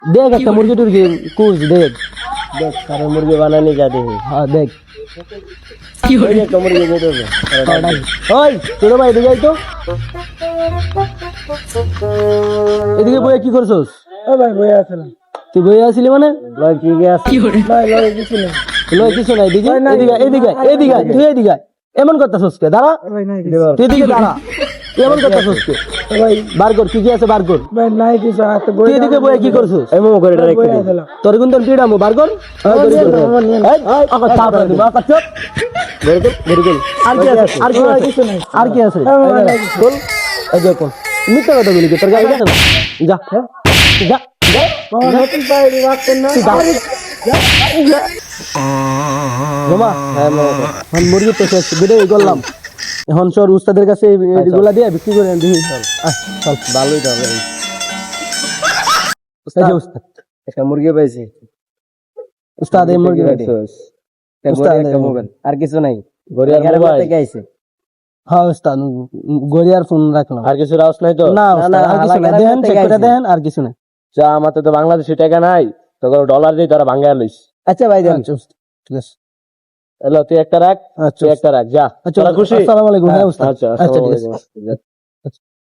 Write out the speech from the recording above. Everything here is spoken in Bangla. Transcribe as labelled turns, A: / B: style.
A: দেখ একটা মুরগি টুরগি কুচ দেখ।
B: দেখ সারা মুরগি বানানি যা দেখি।
A: হ্যাঁ দেখ।
B: ওই যে একটা মুরগি বের হবে।
A: ওই ছোট ভাই এদিকে আয় তো। এদিকে বইয়া কি করছস?
B: ও ভাই বই আসলাম।
A: তুই বইয়া আসিলি মানে?
B: লয় কি আছে? ভাই লয় কিছু নেই।
A: লয় কিছু নাই। এদিকে এদিকে এদিকে এদিকে তুই এদিকে এমন করতেছস কে? দাঁড়া।
B: ভাই নাই
A: তুই এদিকে দাঁড়া। তুই এমন করতেছস কে?
B: ভাই
A: বার কর কি কি আছে বার কর।
B: ভাই নাই কিছু আছে বই।
A: তুই এদিকে বইয়া কি করছস?
B: এমন করে রেখে দে।
A: তোর কোন তোর পিড়ামু বার কর। আকা চাপ দে আকা চাপ। ভেরি গুড আর কি আছে? আর কি আছে?
B: কিছু নাই।
A: আর কি আছে? বল এই যে কোন মিথ্যা কথা বলি কি তোর গায়ে আছে না? যা যা যা
B: মামা নতুন পাই রাখতেন না।
A: জমা এখন মুরগি তো শেষ ভিডিও করলাম। এখন সর উস্তাদের কাছে এগুলা দিয়ে বিক্রি করে দিই। চল চল
B: ভালোই তো ভাই।
A: উস্তাদ উস্তাদ
B: একটা মুরগি পাইছি।
A: উস্তাদ এই মুরগি রেডি।
B: উস্তাদ একটা মোবাইল আর কিছু নাই।
A: গড়িয়ার মোবাইল
B: থেকে আইছে।
A: হ্যাঁ উস্তাদ গড়িয়ার ফোন রাখলাম।
B: আর কিছু রাউস নাই তো?
A: না উস্তাদ আর কিছু না দেন চেক করে দেন আর কিছু না।
B: যা আমাতে তো বাংলাদেশি টাকা নাই। তো ডলার দিয়ে তারা ভাঙা লইস। আচ্ছা ভাই যান।
A: আচ্ছা ঠিক আছে।
B: হ্যালো তুই একটা রাখ।
A: আচ্ছা
B: তুই একটা রাখ যা।
A: আচ্ছা
B: তোরা খুশি?
A: আসসালামু আলাইকুম হ্যাঁ উস্তাদ।
B: আচ্ছা
A: আচ্ছা ঠিক আছে।
B: আসসালামু আলাইকুম।